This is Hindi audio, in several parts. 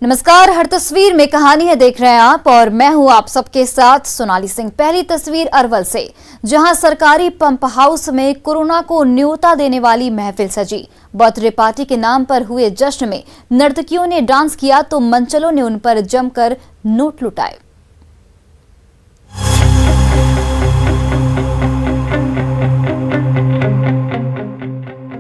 नमस्कार, हर तस्वीर में कहानी है देख रहे हैं आप और मैं हूं आप सबके साथ सोनाली सिंह। पहली तस्वीर अरवल से, जहां सरकारी पंप हाउस में कोरोना को न्योता देने वाली महफिल सजी। बर्थडे पार्टी के नाम पर हुए जश्न में नर्तकियों ने डांस किया तो मंचलों ने उन पर जमकर नोट लुटाए।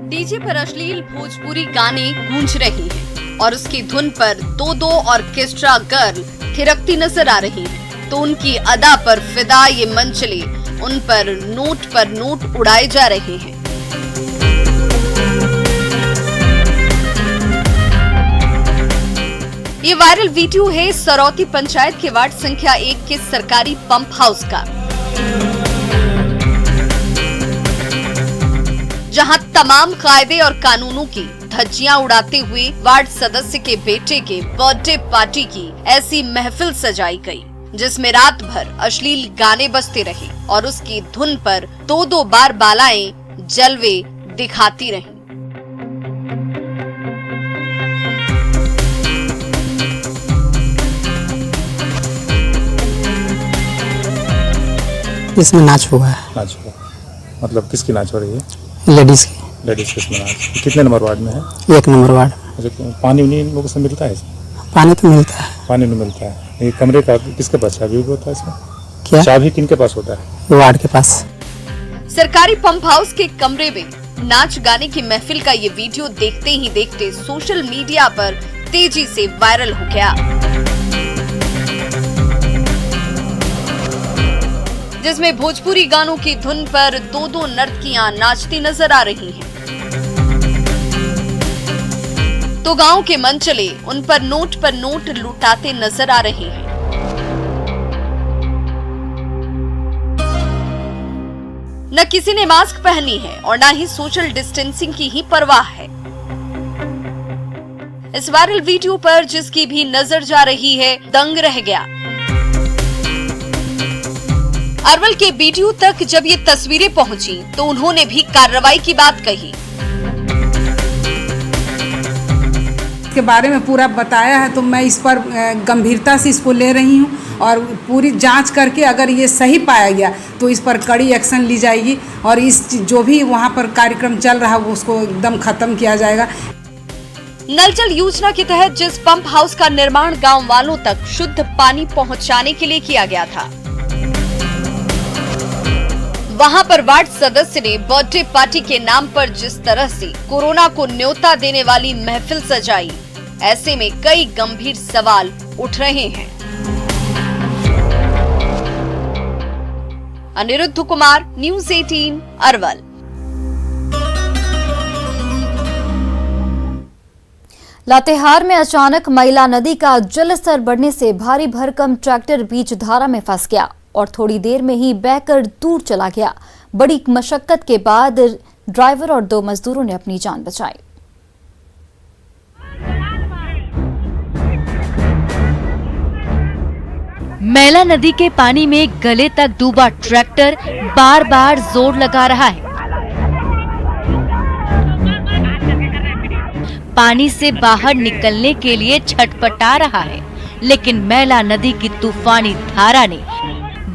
डीजे पर अश्लील भोजपुरी गाने गूंज रहे हैं और उसकी धुन पर दो ऑर्केस्ट्रा गर्ल थिरकती नजर आ रही हैं। तो उनकी अदा पर फिदा ये मंचले उन पर नोट उड़ाए जा रहे हैं। ये वायरल वीडियो है सरौती पंचायत के वार्ड संख्या 1 के सरकारी पंप हाउस का, जहां तमाम कायदे और कानूनों की धज्जियां उड़ाते हुए वार्ड सदस्य के बेटे के बर्थडे पार्टी की ऐसी महफिल सजाई गई, जिसमें रात भर अश्लील गाने बजते रहे और उसकी धुन पर दो बार बालाएं जलवे दिखाती रहीं। इसमें नाच हुआ है। नाच हुआ मतलब किसकी नाच हो रही है? लेडीज की। लेडीज किसमें नाच? कितने नंबर वार्ड में है? 1 नंबर वार्ड। अच्छा, पानी उन्हीं लोगों से मिलता है? पानी तो मिलता है। पानी नहीं मिलता है। ये कमरे का किसके पास चाबी होता है इसमें? क्या चाबी किनके पास होता है? वार्ड के पास। सरकारी पंप हाउस के कमरे में नाच गाने की महफिल का ये वीडियो देखते ही देखते सोशल मीडिया पर तेजी से वायरल हो गया, जिसमें भोजपुरी गानों की धुन पर दो नर्तकियां नाचती नजर आ रही हैं। तो गांव के मंचले उन पर नोट लुटाते नजर आ रहे हैं। न किसी ने मास्क पहनी है और न ही सोशल डिस्टेंसिंग की ही परवाह है। इस वायरल वीडियो पर जिसकी भी नजर जा रही है दंग रह गया। अरवल के बीडीओ तक जब ये तस्वीरें पहुंची तो उन्होंने भी कार्रवाई की बात कही। के बारे में पूरा बताया है तो मैं इस पर गंभीरता से इसको ले रही हूँ और पूरी जांच करके अगर ये सही पाया गया तो इस पर कड़ी एक्शन ली जाएगी और इस जो भी वहाँ पर कार्यक्रम चल रहा है उसको एकदम खत्म किया जाएगा। नल जल योजना के तहत जिस पंप हाउस का निर्माण गांव वालों तक शुद्ध पानी पहुंचाने के लिए किया गया था, वहां पर वार्ड सदस्य ने बर्थडे पार्टी के नाम पर जिस तरह से कोरोना को न्योता देने वाली महफिल सजाई, ऐसे में कई गंभीर सवाल उठ रहे हैं। अनिरुद्ध कुमार, न्यूज़ 18, अरवल। लातेहार में अचानक मैला नदी का जलस्तर बढ़ने से भारी भरकम ट्रैक्टर बीच धारा में फंस गया और थोड़ी देर में ही बहकर दूर चला गया। बड़ी मशक्कत के बाद ड्राइवर और 2 मजदूरों ने अपनी जान बचाई। मैला नदी के पानी में गले तक डूबा ट्रैक्टर बार बार जोर लगा रहा है। पानी से बाहर निकलने के लिए छटपटा रहा है, लेकिन मैला नदी की तूफानी धारा ने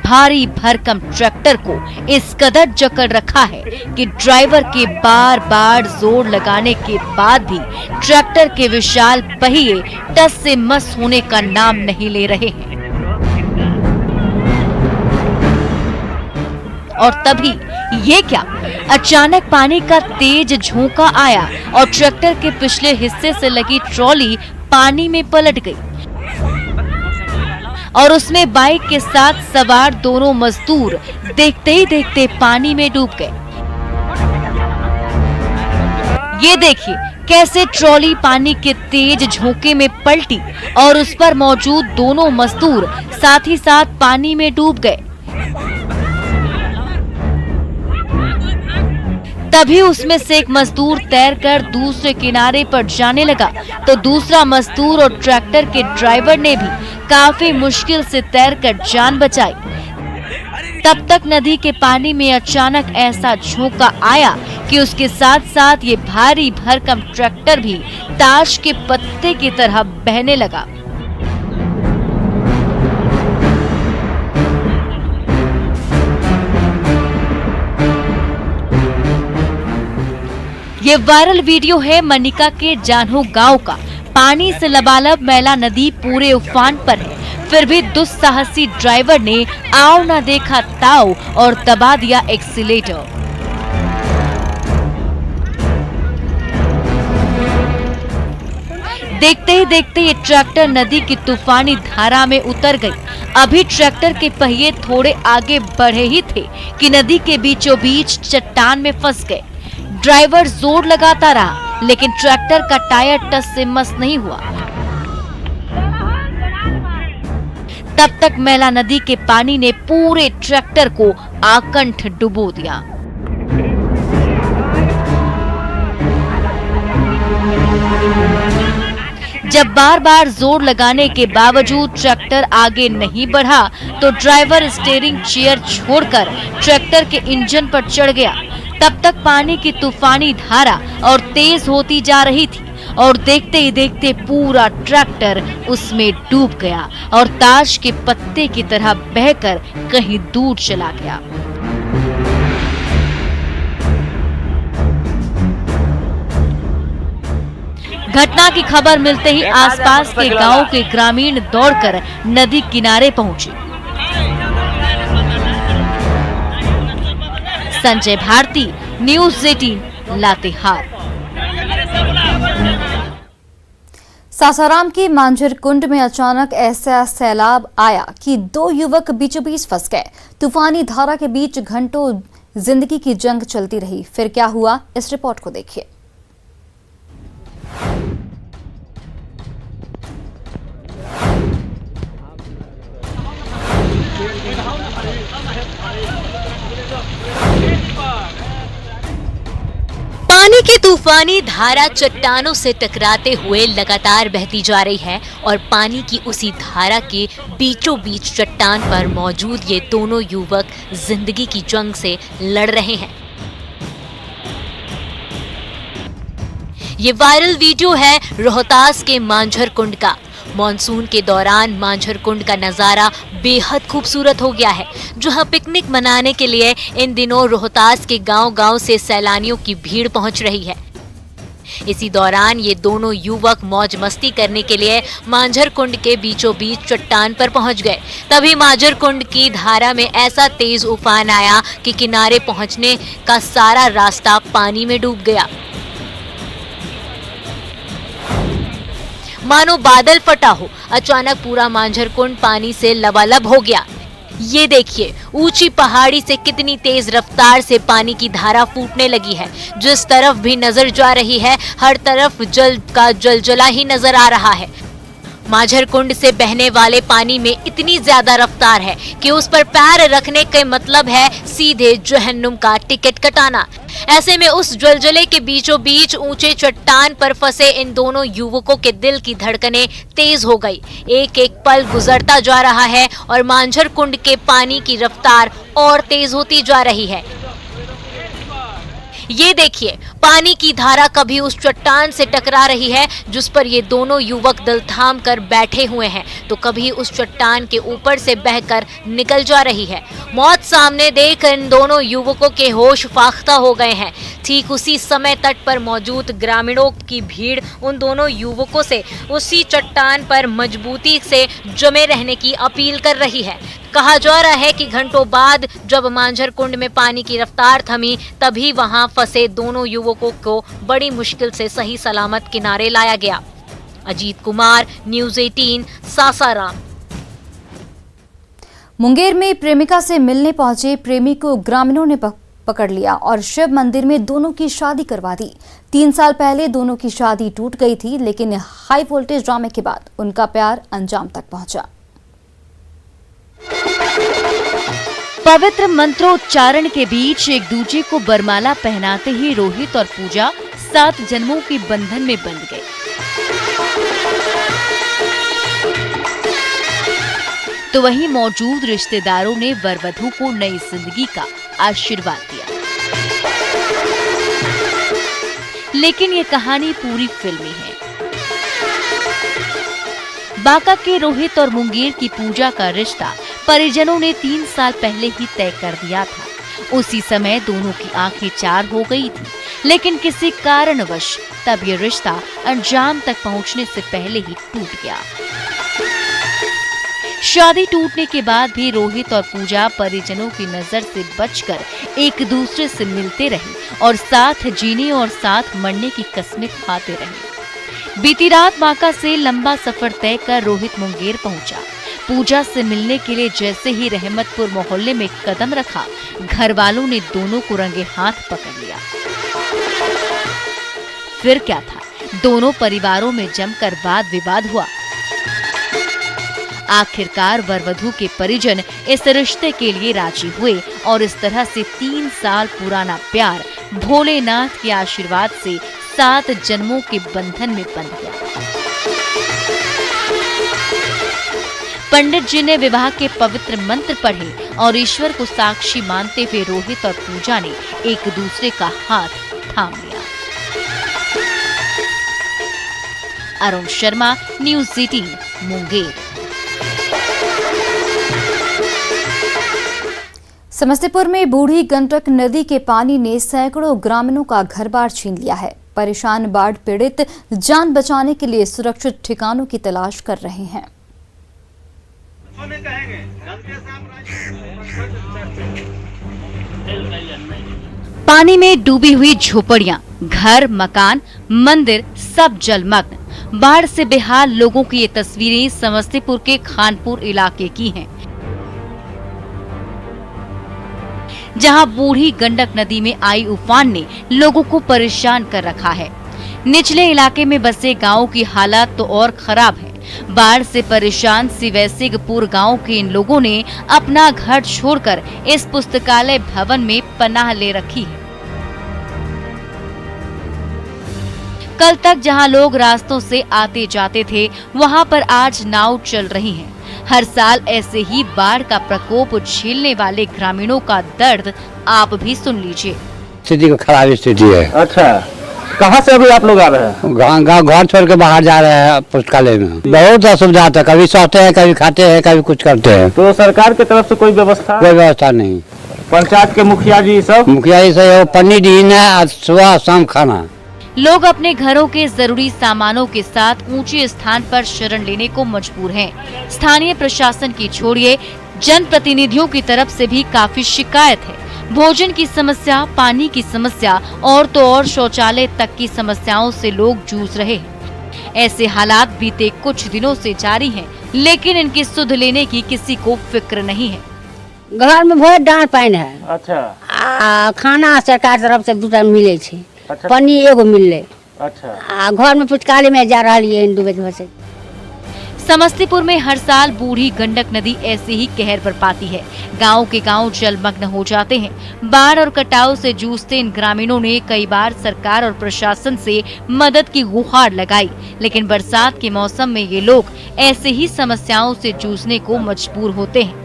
भारी भरकम ट्रैक्टर को इस कदर जकड़ रखा है कि ड्राइवर के बार बार जोर लगाने के बाद भी ट्रैक्टर के विशाल पहिए टस से मस होने का नाम नहीं ले रहे हैं। और तभी ये क्या, अचानक पानी का तेज झोंका आया और ट्रैक्टर के पिछले हिस्से से लगी ट्रॉली पानी में पलट गई और उसमें बाइक के साथ सवार दोनों मजदूर देखते ही देखते पानी में डूब गए। ये देखिए कैसे ट्रॉली पानी के तेज झोंके में पलटी और उस पर मौजूद दोनों मजदूर साथ ही साथ पानी में डूब गए। तभी उसमें से एक मजदूर तैरकर दूसरे किनारे पर जाने लगा तो दूसरा मजदूर और ट्रैक्टर के ड्राइवर ने भी काफी मुश्किल से तैरकर जान बचाई। तब तक नदी के पानी में अचानक ऐसा झोंका आया कि उसके साथ साथ ये भारी भरकम ट्रैक्टर भी ताश के पत्ते की तरह बहने लगा। ये वायरल वीडियो है मनिका के जानू गांव का। पानी से लबालब मैला नदी पूरे उफान पर है, फिर भी दुस्साहसी ड्राइवर ने आओ ना देखा ताओ और दबा दिया एक्सीलेटर। देखते ही देखते ये ट्रैक्टर नदी की तूफानी धारा में उतर गई। अभी ट्रैक्टर के पहिए थोड़े आगे बढ़े ही थे कि नदी के बीचों बीच चट्टान में फंस गए। ड्राइवर जोर लगाता रहा, लेकिन ट्रैक्टर का टायर टस से मस नहीं हुआ। तब तक मैला नदी के पानी ने पूरे ट्रैक्टर को आकंठ डुबो दिया। जब बार बार जोर लगाने के बावजूद ट्रैक्टर आगे नहीं बढ़ा तो ड्राइवर स्टीयरिंग चेयर छोड़कर ट्रैक्टर के इंजन पर चढ़ गया। तब तक पानी की तूफानी धारा और तेज होती जा रही थी और देखते ही देखते पूरा ट्रैक्टर उसमें डूब गया और ताश के पत्ते की तरह बहकर कहीं दूर चला गया। घटना की खबर मिलते ही आसपास के गांव के ग्रामीण दौड़कर नदी किनारे पहुंचे। संजय भारती, न्यूज़ 18, लातेहार। सासाराम के मांझर कुंड में अचानक ऐसा सैलाब आया कि 2 युवक बीचों बीच फंस गए। तूफानी धारा के बीच घंटों जिंदगी की जंग चलती रही। फिर क्या हुआ, इस रिपोर्ट को देखिए। पानी की तूफानी धारा चट्टानों से टकराते हुए लगातार बहती जा रही है और पानी की उसी धारा के बीचों बीच चट्टान पर मौजूद ये दोनों युवक जिंदगी की जंग से लड़ रहे हैं। ये वायरल वीडियो है रोहतास के मांझर कुंड का। मॉनसून के दौरान मांझर कुंड का नज़ारा बेहद खूबसूरत हो गया है, जहां पिकनिक मनाने के लिए इन दिनों रोहतास के गांव-गांव से सैलानियों की भीड़ पहुंच रही है। इसी दौरान ये दोनों युवक मौज मस्ती करने के लिए मांझर कुंड के बीचों बीच चट्टान पर पहुंच गए। तभी मांझर कुंड की धारा में ऐसा तेज उफान आया कि किनारे पहुंचने का सारा रास्ता पानी में डूब गया। मानो बादल फटा हो, अचानक पूरा मांझर कुंड पानी से लबालब हो गया। ये देखिए, ऊंची पहाड़ी से कितनी तेज रफ्तार से पानी की धारा फूटने लगी है। जिस तरफ भी नजर जा रही है, हर तरफ जल का जलजला ही नजर आ रहा है। मांझर कुंड से बहने वाले पानी में इतनी ज्यादा रफ्तार है कि उस पर पैर रखने का मतलब है सीधे जहन्नुम का टिकट कटाना। ऐसे में उस जलजले के बीचों बीच ऊंचे चट्टान पर फंसे इन दोनों युवकों के दिल की धड़कनें तेज हो गई। एक एक पल गुजरता जा रहा है और मांझर कुंड के पानी की रफ्तार और तेज होती जा रही है। ये देखिए, पानी की धारा कभी उस चट्टान से टकरा रही है जिस पर ये दोनों युवक दिल थाम कर बैठे हुए हैं, तो कभी उस चट्टान के ऊपर से बहकर निकल जा रही है। मौत सामने देख इन दोनों युवकों के होश फाख्ता हो गए हैं। ठीक उसी समय तट पर मौजूद ग्रामीणों की भीड़ उन दोनों युवकों से उसी चट्टान पर मजबूती से जमे रहने की अपील कर रही है। कहा जा रहा है कि घंटों बाद जब मांझर कुंड में पानी की रफ्तार थमी, तभी वहां फंसे दोनों युवकों को बड़ी मुश्किल से सही सलामत किनारे लाया गया। अजीत कुमार, न्यूज़ 18, सासाराम। मुंगेर में प्रेमिका से मिलने पहुंचे प्रेमी को ग्रामीणों ने पकड़ लिया और शिव मंदिर में दोनों की शादी करवा दी। 3 साल पहले दोनों की शादी टूट गई थी, लेकिन हाई वोल्टेज ड्रामे के बाद उनका प्यार अंजाम तक पहुंचा। पवित्र मंत्रोच्चारण के बीच एक दूजे को बरमाला पहनाते ही रोहित और पूजा 7 जन्मों के बंधन में बंध गए। तो वहीं मौजूद रिश्तेदारों ने वर वधू को नई जिंदगी का आशीर्वाद दिया। लेकिन ये कहानी पूरी फिल्मी है। बांका के रोहित और मुंगेर की पूजा का रिश्ता परिजनों ने 3 साल पहले ही तय कर दिया था। उसी समय दोनों की आंखें चार हो गई थी, लेकिन किसी कारणवश तब ये रिश्ता अंजाम तक पहुंचने से पहले ही टूट गया। शादी टूटने के बाद भी रोहित और पूजा परिजनों की नजर से बचकर एक दूसरे से मिलते रहे और साथ जीने और साथ मरने की कस्में खाते रहे। बीती रात बांका से लंबा सफर तय कर रोहित मुंगेर पहुंचा। पूजा से मिलने के लिए जैसे ही रहमतपुर मोहल्ले में कदम रखा, घर वालों ने दोनों को रंगे हाथ पकड़ लिया। फिर क्या था, दोनों परिवारों में जमकर वाद विवाद हुआ। आखिरकार वरवधू के परिजन इस रिश्ते के लिए राजी हुए और इस तरह से 3 साल पुराना प्यार भोलेनाथ के आशीर्वाद से 7 जन्मों के बंधन में बंध गया। पंडित जी ने विवाह के पवित्र मंत्र पढ़े और ईश्वर को साक्षी मानते हुए रोहित और पूजा ने एक दूसरे का हाथ थाम लिया। अरुण शर्मा, न्यूज़ 18, मुंगेर। समस्तीपुर में बूढ़ी गंडक नदी के पानी ने सैकड़ों ग्रामीणों का घर-बार छीन लिया है। परेशान बाढ़ पीड़ित जान बचाने के लिए सुरक्षित ठिकानों की तलाश कर रहे हैं। पानी में डूबी हुई झोपड़ियां, घर, मकान, मंदिर सब जलमग्न। बाढ़ से बेहाल लोगों की ये तस्वीरें समस्तीपुर के खानपुर इलाके की हैं, जहां बूढ़ी गंडक नदी में आई उफान ने लोगों को परेशान कर रखा है। निचले इलाके में बसे गांवों की हालत तो और खराब है। बाढ़ से परेशान सिवैसिगपुर गांव के इन लोगों ने अपना घर छोड़कर इस पुस्तकालय भवन में पनाह ले रखी है। कल तक जहां लोग रास्तों से आते जाते थे, वहां पर आज नाव चल रही हैं। हर साल ऐसे ही बाढ़ का प्रकोप झेलने वाले ग्रामीणों का दर्द आप भी सुन लीजिए। स्थिति को खराब स्थिति है। अच्छा, कहाँ से अभी आप लोग आ रहे हैं? गाँव घर छोड़ के बाहर जा रहे हैं पुस्तकालय में। बहुत असुविधा होता है, कभी सोते हैं, कभी खाते हैं, कभी कुछ करते हैं। तो सरकार की तरफ से कोई व्यवस्था? कोई व्यवस्था नहीं। पंचायत के मुखिया जी सब? मुखिया जी से पन्नी दीन है, सुबह शाम खाना। लोग अपने घरों के जरूरी सामानों के साथ ऊंचे स्थान पर शरण लेने को मजबूर हैं। स्थानीय प्रशासन की छोड़िए, जनप्रतिनिधियों की तरफ से भी काफी शिकायत है। भोजन की समस्या, पानी की समस्या और तो और शौचालय तक की समस्याओं से लोग जूझ रहे हैं। ऐसे हालात बीते कुछ दिनों से जारी हैं, लेकिन इनकी सुध लेने की किसी को फिक्र नहीं है। घर में बहुत डांट पाइन है। अच्छा। खाना सरकार तरफ से 2 टाइम मिले छे। अच्छा। पानी एगो मिलले। अच्छा। घर में पुस्तकालय में जा रहा है डूबे से। समस्तीपुर में हर साल बूढ़ी गंडक नदी ऐसे ही कहर बरपाती है। गांव के गांव जलमग्न हो जाते हैं। बाढ़ और कटाव से जूझते इन ग्रामीणों ने कई बार सरकार और प्रशासन से मदद की गुहार लगाई, लेकिन बरसात के मौसम में ये लोग ऐसे ही समस्याओं से जूझने को मजबूर होते हैं।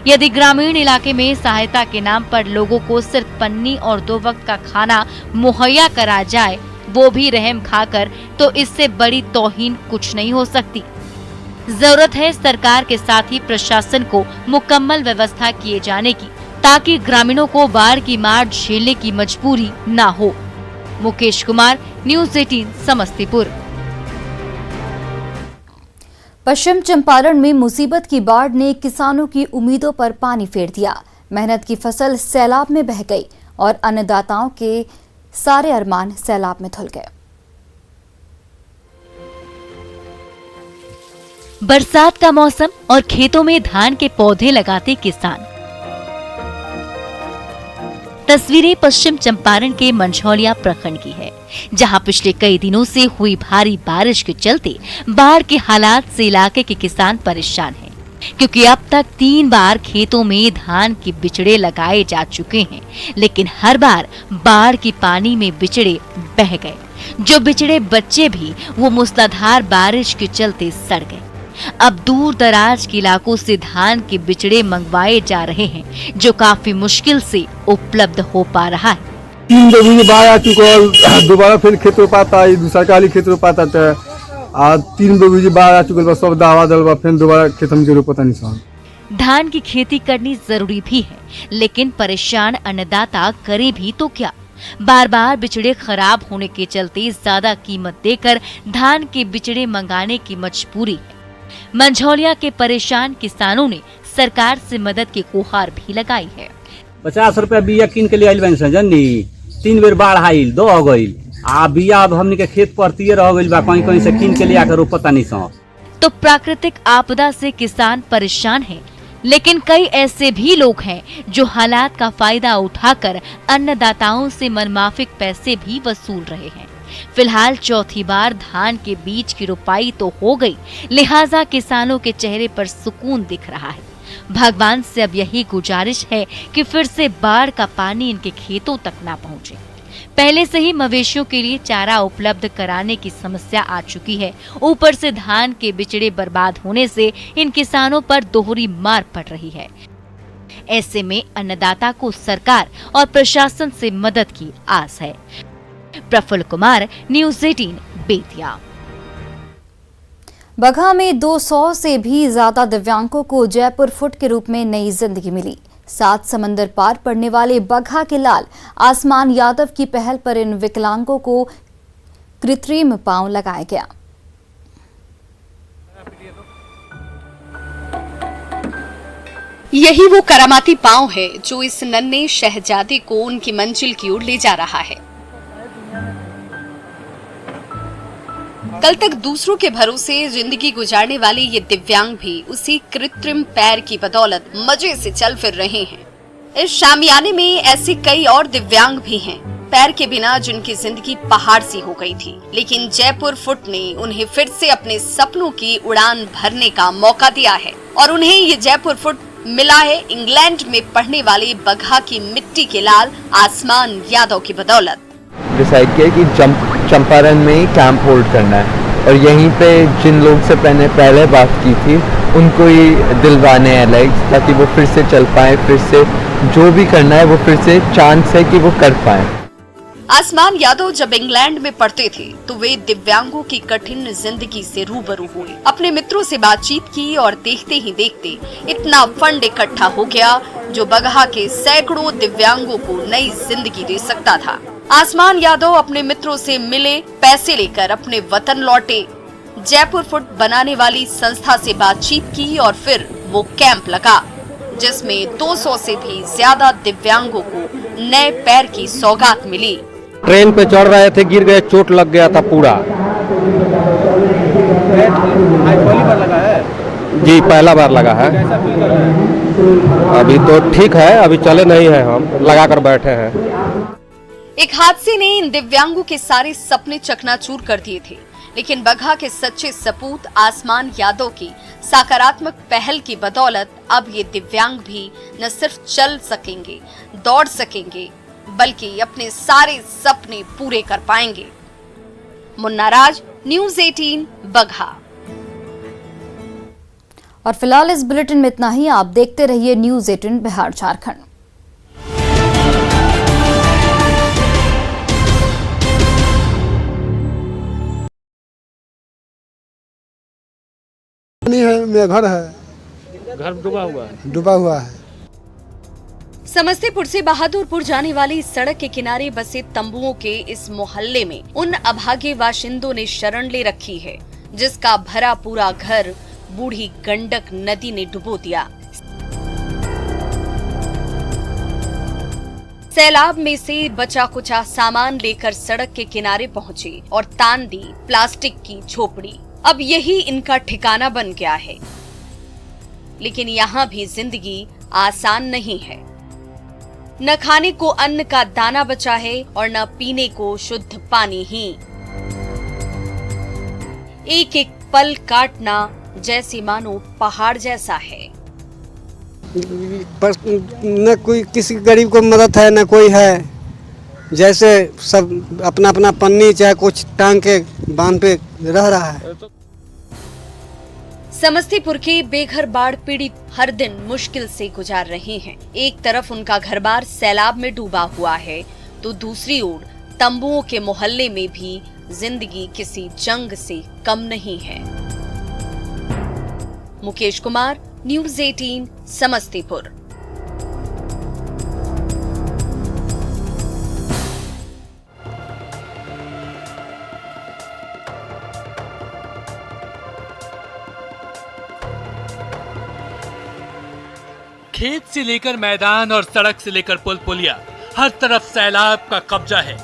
यदि ग्रामीण इलाके में सहायता के नाम पर लोगों को सिर्फ पन्नी और 2 वक्त का खाना मुहैया करा जाए, वो भी रहम खाकर, तो इससे बड़ी तौहीन कुछ नहीं हो सकती। जरूरत है सरकार के साथ ही प्रशासन को मुकम्मल व्यवस्था किए जाने की, ताकि ग्रामीणों को बाढ़ की मार झेलने की मजबूरी न हो। मुकेश कुमार, न्यूज़ 18, समस्तीपुर। पश्चिम चंपारण में मुसीबत की बाढ़ ने किसानों की उम्मीदों पर पानी फेर दिया। मेहनत की फसल सैलाब में बह गई और अन्नदाताओं के सारे अरमान सैलाब में धुल गए। बरसात का मौसम और खेतों में धान के पौधे लगाते किसान। तस्वीरें पश्चिम चंपारण के मंझौलिया प्रखंड की है, जहां पिछले कई दिनों से हुई भारी बारिश के चलते बाढ़ के हालात से इलाके के किसान परेशान हैं, क्योंकि अब तक 3 बार खेतों में धान के बिचड़े लगाए जा चुके हैं, लेकिन हर बार बाढ़ की पानी में बिचड़े बह गए। जो बिचड़े बच्चे भी वो मूसलाधार बारिश के चलते सड़ गए। अब दूर दराज के इलाकों से धान के बिचड़े मंगवाए जा रहे हैं, जो काफी मुश्किल से उपलब्ध हो पा रहा है। 3 बजे बाढ़ आ चुकल, दोबारा फिर खेत रोपाता, सरकारी खेत रोपाता था। 3 बजे बाढ़ आ चुकल, सब दावा दलवा फिर दोबारा खेत हम के रोपता नहीं सन। धान की खेती करनी जरूरी भी है, लेकिन परेशान अन्नदाता करे भी तो क्या। बार बार बिचड़े खराब होने के चलते ज्यादा कीमत देकर धान के बिचड़े मंगाने की मजबूरी है। मंझौलिया के परेशान किसानों ने सरकार से मदद की गुहार भी लगाई है। 50 रुपया बिया कीन के लिए आइल बनी जननी, 3 बेर बाढ़ आइल, 2 हो गई। बिया अब हमनी के खेत परतिये रह गइल बा, कहीं कहीं से कीन के लिए आकर रोपता नहीं सन। तो प्राकृतिक आपदा से किसान परेशान हैं, लेकिन कई ऐसे भी लोग हैं जो हालात का फायदा उठाकर अन्नदाताओं से मनमाफिक पैसे भी वसूल रहे हैं। फिलहाल चौथी बार धान के बीज की रोपाई तो हो गई, लिहाजा किसानों के चेहरे पर सुकून दिख रहा है। भगवान से अब यही गुजारिश है कि फिर से बाढ़ का पानी इनके खेतों तक ना पहुंचे। पहले से ही मवेशियों के लिए चारा उपलब्ध कराने की समस्या आ चुकी है, ऊपर से धान के बिचड़े बर्बाद होने से इन किसानों पर दोहरी मार पड़ रही है। ऐसे में अन्नदाता को सरकार और प्रशासन से मदद की आस है। प्रफुल्ल कुमार, न्यूज़ 18 बेतिया। बगहा में 200 से भी ज्यादा दिव्यांगों को जयपुर फुट के रूप में नई जिंदगी मिली। 7 समंदर पार पड़ने वाले बगहा के लाल आसमान यादव की पहल पर इन विकलांगों को कृत्रिम पांव लगाया गया। यही वो करामाती पांव है जो इस नन्हे शहजादे को उनकी मंजिल की ओर ले जा रहा है। कल तक दूसरों के भरोसे जिंदगी गुजारने वाले ये दिव्यांग भी उसी कृत्रिम पैर की बदौलत मजे से चल फिर रहे हैं। इस शामियाने में ऐसे कई और दिव्यांग भी हैं, पैर के बिना जिनकी जिंदगी पहाड़ सी हो गई थी, लेकिन जयपुर फुट ने उन्हें फिर से अपने सपनों की उड़ान भरने का मौका दिया है। और उन्हें ये जयपुर फुट मिला है इंग्लैंड में पढ़ने वाले बगहा की मिट्टी के लाल आसमान यादव की बदौलत। डिसाइड किया कि चंपारण में ही कैंप होल्ड करना है और यहीं पे जिन लोग से मैंने पहले बात की थी उनको ही दिलवाने हैं लेग्स, ताकि वो फिर से चल पाए, फिर से जो भी करना है वो फिर से चांस है कि वो कर पाए। आसमान यादव जब इंग्लैंड में पढ़ते थे तो वे दिव्यांगों की कठिन जिंदगी से रूबरू हुए, अपने मित्रों से बातचीत की और देखते ही देखते इतना फंड इकट्ठा हो गया जो बगहा के सैकड़ों दिव्यांगों को नई जिंदगी दे सकता था। आसमान यादव अपने मित्रों से मिले, पैसे लेकर अपने वतन लौटे, जयपुर फुट बनाने वाली संस्था से बातचीत की और फिर वो कैंप लगा जिसमें 200 से भी ज्यादा दिव्यांगों को नए पैर की सौगात मिली। ट्रेन पे चढ़ रहे थे, गिर गए, चोट लग गया था पूरा। पहली बार लगा है जी, पहला बार लगा है। अभी तो ठीक है, अभी चले नहीं है, हम लगा कर बैठे हैं। एक हादसे ने इन दिव्यांगों के सारे सपने चकनाचूर कर दिए थे, लेकिन बगहा के सच्चे सपूत आसमान यादव की सकारात्मक पहल की बदौलत अब ये दिव्यांग भी न सिर्फ चल सकेंगे, दौड़ सकेंगे, बल्कि अपने सारे सपने पूरे कर पाएंगे। मुन्ना राज, न्यूज़ 18 बगहा। और फिलहाल इस बुलेटिन में इतना ही। आप देखते रहिए न्यूज़ 18 बिहार झारखंड। नहीं है, मेरा घर है, घर डूबा हुआ है। समस्तीपुर से बहादुरपुर जाने वाली सड़क के किनारे बसे तंबुओं के इस मोहल्ले में उन अभागे बाशिंदों ने शरण ले रखी है जिसका भरा पूरा घर बूढ़ी गंडक नदी ने डुबो दिया। सैलाब में से बचा कुचा सामान लेकर सड़क के किनारे पहुंचे और तान दी प्लास्टिक की झोपड़ी। अब यही इनका ठिकाना बन गया है, लेकिन यहाँ भी जिंदगी आसान नहीं है। न खाने को अन्न का दाना बचा है और न पीने को शुद्ध पानी ही। एक एक पल काटना जैसे मानो पहाड़ जैसा है। पर न कोई किसी गरीब को मदद है, न कोई है। जैसे सब अपना अपना पन्नी चाहे कुछ टांग के बांध पे रह रहा है। समस्तीपुर के बेघर बाढ़ पीड़ित हर दिन मुश्किल से गुजार रहे हैं। एक तरफ उनका घर-बार सैलाब में डूबा हुआ है, तो दूसरी ओर तंबुओं के मोहल्ले में भी जिंदगी किसी जंग से कम नहीं है। मुकेश कुमार, न्यूज़ 18, समस्तीपुर। खेत से लेकर मैदान और सड़क से लेकर पुल पुलिया, हर तरफ सैलाब का कब्जा है।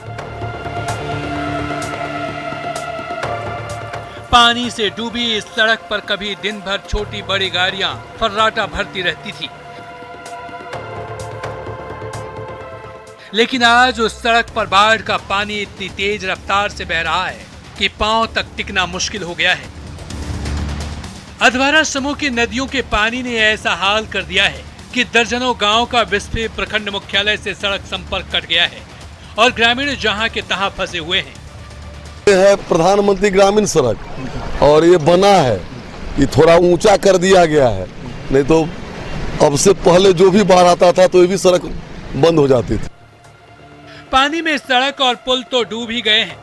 पानी से डूबी इस सड़क पर कभी दिन भर छोटी बड़ी गाड़ियां फर्राटा भरती रहती थी, लेकिन आज उस सड़क पर बाढ़ का पानी इतनी तेज रफ्तार से बह रहा है कि पांव तक टिकना मुश्किल हो गया है। अधवारा समूह की नदियों के पानी ने ऐसा हाल कर दिया है कि दर्जनों गांव का बिस्फी प्रखंड मुख्यालय से सड़क संपर्क कट गया है और ग्रामीण जहां के तहां फंसे हुए हैं। ये है प्रधानमंत्री ग्रामीण सड़क और ये बना है, ये थोड़ा ऊंचा कर दिया गया है, नहीं तो अब से पहले जो भी बाढ़ आता था तो ये भी सड़क बंद हो जाती थी। पानी में सड़क और पुल तो डूब ही गए हैं,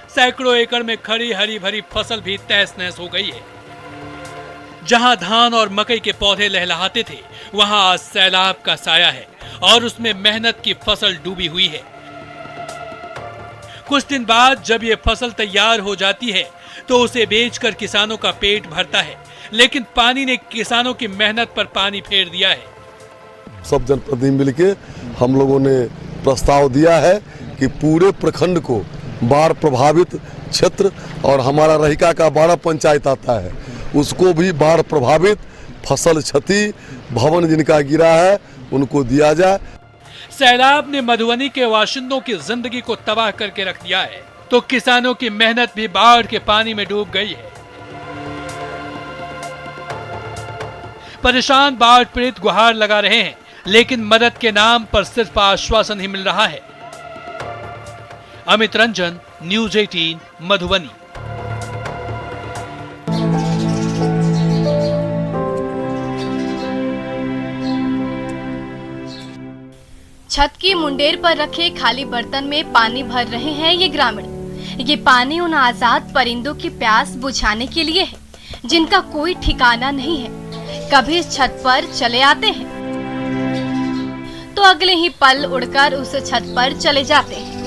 सैकड़ों एकड़ में खड़ी हरी भरी फसल भी तहस नहस हो गई है। जहां धान और मकई के पौधे लहलहाते थे वहां आज सैलाब का साया है और उसमें मेहनत की फसल डूबी हुई है। कुछ दिन बाद जब ये फसल तैयार हो जाती है तो उसे बेचकर किसानों का पेट भरता है, लेकिन पानी ने किसानों की मेहनत पर पानी फेर दिया है। सब जनप्रतिनिधि मिलकर हम लोगों ने प्रस्ताव दिया है कि पूरे प्रखंड को बाढ़ प्रभावित क्षेत्र और हमारा रहिका का 12 पंचायत आता है, उसको भी बाढ़ प्रभावित फसल क्षति भवन जिनका गिरा है उनको दिया जाए। सैलाब ने मधुबनी के बाशिंदों की जिंदगी को तबाह करके रख दिया है तो किसानों की मेहनत भी बाढ़ के पानी में डूब गई है। परेशान बाढ़ पीड़ित गुहार लगा रहे हैं, लेकिन मदद के नाम पर सिर्फ आश्वासन ही मिल रहा है। अमित रंजन, न्यूज़ 18, मधुबनी। छत की मुंडेर पर रखे खाली बर्तन में पानी भर रहे हैं ये ग्रामीण। ये पानी उन आजाद परिंदों की प्यास बुझाने के लिए है जिनका कोई ठिकाना नहीं है। कभी इस छत पर चले आते हैं तो अगले ही पल उड़कर उस छत पर चले जाते हैं।